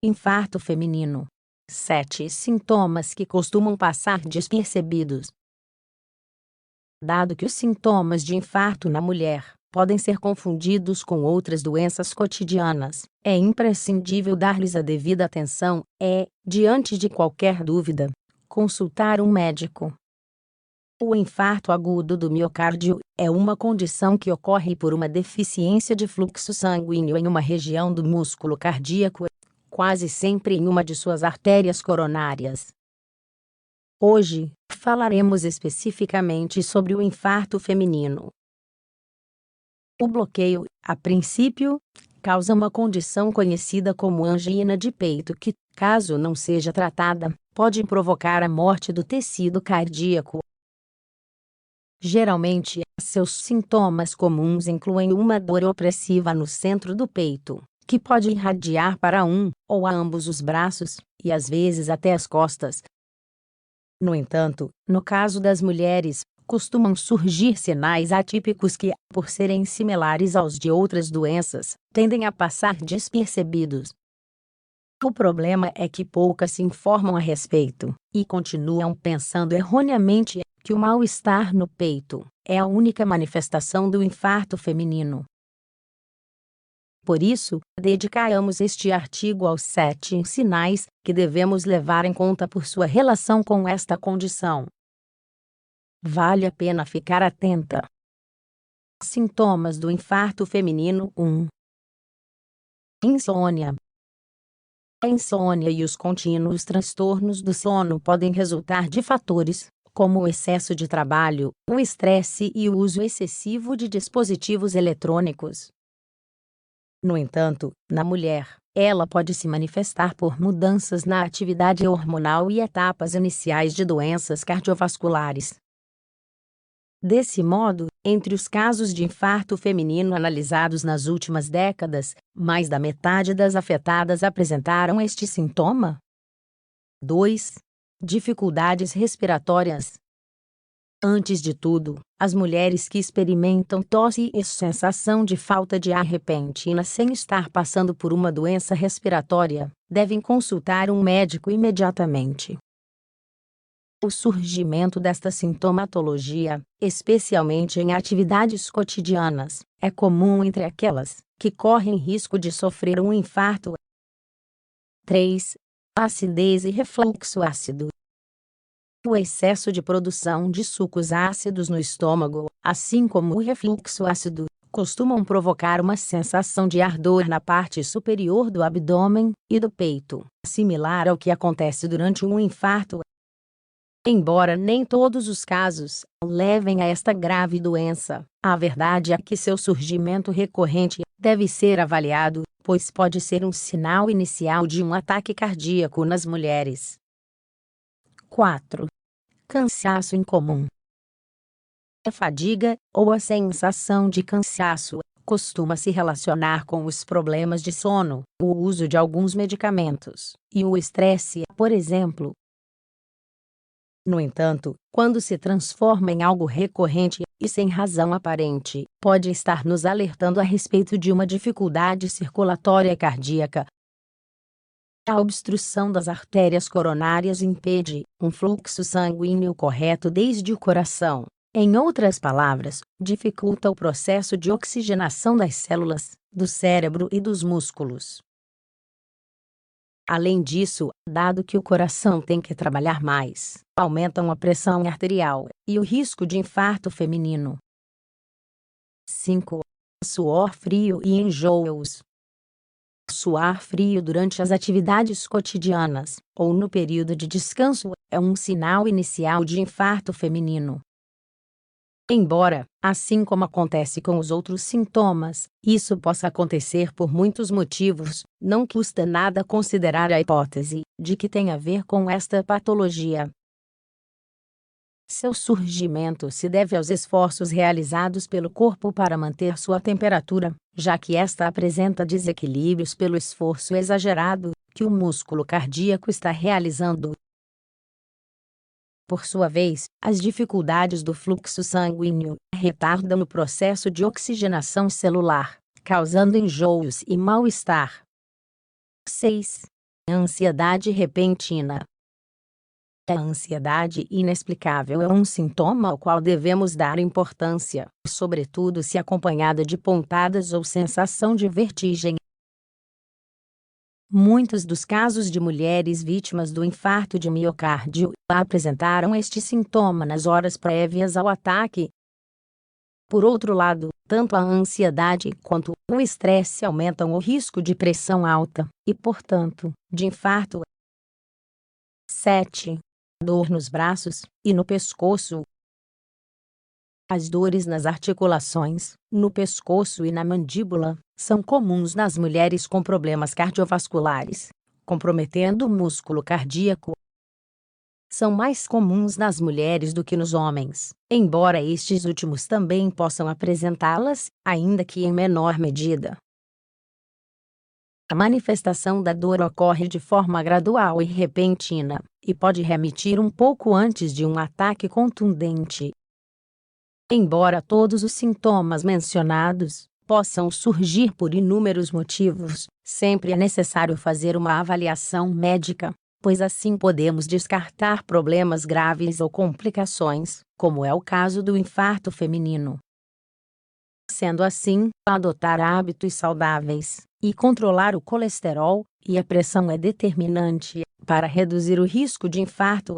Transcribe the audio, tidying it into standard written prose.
Infarto feminino. 7 sintomas que costumam passar despercebidos. Dado que os sintomas de infarto na mulher podem ser confundidos com outras doenças cotidianas, é imprescindível dar-lhes a devida atenção diante de qualquer dúvida, consultar um médico. O infarto agudo do miocárdio é uma condição que ocorre por uma deficiência de fluxo sanguíneo em uma região do músculo cardíaco, quase sempre em uma de suas artérias coronárias. Hoje, falaremos especificamente sobre o infarto feminino. O bloqueio, a princípio, causa uma condição conhecida como angina de peito que, caso não seja tratada, pode provocar a morte do tecido cardíaco. Geralmente, seus sintomas comuns incluem uma dor opressiva no centro do peito, que pode irradiar para um ou a ambos os braços, e às vezes até as costas. No entanto, no caso das mulheres, costumam surgir sinais atípicos que, por serem similares aos de outras doenças, tendem a passar despercebidos. O problema é que poucas se informam a respeito, e continuam pensando erroneamente que o mal-estar no peito é a única manifestação do infarto feminino. Por isso, dedicamos este artigo aos 7 sinais que devemos levar em conta por sua relação com esta condição. Vale a pena ficar atenta. Sintomas do infarto feminino 1. Insônia. A insônia e os contínuos transtornos do sono podem resultar de fatores como o excesso de trabalho, o estresse e o uso excessivo de dispositivos eletrônicos. No entanto, na mulher, ela pode se manifestar por mudanças na atividade hormonal e etapas iniciais de doenças cardiovasculares. Desse modo, entre os casos de infarto feminino analisados nas últimas décadas, mais da metade das afetadas apresentaram este sintoma. 2. Dificuldades respiratórias. Antes de tudo, as mulheres que experimentam tosse e sensação de falta de ar repentina sem estar passando por uma doença respiratória, devem consultar um médico imediatamente. O surgimento desta sintomatologia, especialmente em atividades cotidianas, é comum entre aquelas que correm risco de sofrer um infarto. 3. Acidez e refluxo ácido. O excesso de produção de sucos ácidos no estômago, assim como o refluxo ácido, costumam provocar uma sensação de ardor na parte superior do abdômen e do peito, similar ao que acontece durante um infarto. Embora nem todos os casos levem a esta grave doença, a verdade é que seu surgimento recorrente deve ser avaliado, pois pode ser um sinal inicial de um ataque cardíaco nas mulheres. 4. Cansaço incomum. A fadiga, ou a sensação de cansaço, costuma se relacionar com os problemas de sono, o uso de alguns medicamentos, e o estresse, por exemplo. No entanto, quando se transforma em algo recorrente e sem razão aparente, pode estar nos alertando a respeito de uma dificuldade circulatória cardíaca. A obstrução das artérias coronárias impede um fluxo sanguíneo correto desde o coração. Em outras palavras, dificulta o processo de oxigenação das células, do cérebro e dos músculos. Além disso, dado que o coração tem que trabalhar mais, aumentam a pressão arterial e o risco de infarto feminino. 5. Suor frio e enjoos. Suar frio durante as atividades cotidianas, ou no período de descanso, é um sinal inicial de infarto feminino. Embora, assim como acontece com os outros sintomas, isso possa acontecer por muitos motivos, não custa nada considerar a hipótese de que tem a ver com esta patologia. Seu surgimento se deve aos esforços realizados pelo corpo para manter sua temperatura, já que esta apresenta desequilíbrios pelo esforço exagerado que o músculo cardíaco está realizando. Por sua vez, as dificuldades do fluxo sanguíneo retardam o processo de oxigenação celular, causando enjoos e mal-estar. 6. Ansiedade repentina. A ansiedade inexplicável é um sintoma ao qual devemos dar importância, sobretudo se acompanhada de pontadas ou sensação de vertigem. Muitos dos casos de mulheres vítimas do infarto de miocárdio apresentaram este sintoma nas horas prévias ao ataque. Por outro lado, tanto a ansiedade quanto o estresse aumentam o risco de pressão alta e, portanto, de infarto. 7. Dor nos braços e no pescoço. As dores nas articulações, no pescoço e na mandíbula são comuns nas mulheres com problemas cardiovasculares, comprometendo o músculo cardíaco. São mais comuns nas mulheres do que nos homens, embora estes últimos também possam apresentá-las, ainda que em menor medida. A manifestação da dor ocorre de forma gradual e repentina, e pode remitir um pouco antes de um ataque contundente. Embora todos os sintomas mencionados possam surgir por inúmeros motivos, sempre é necessário fazer uma avaliação médica, pois assim podemos descartar problemas graves ou complicações, como é o caso do infarto feminino. Sendo assim, adotar hábitos saudáveis e controlar o colesterol e a pressão é determinante para reduzir o risco de infarto.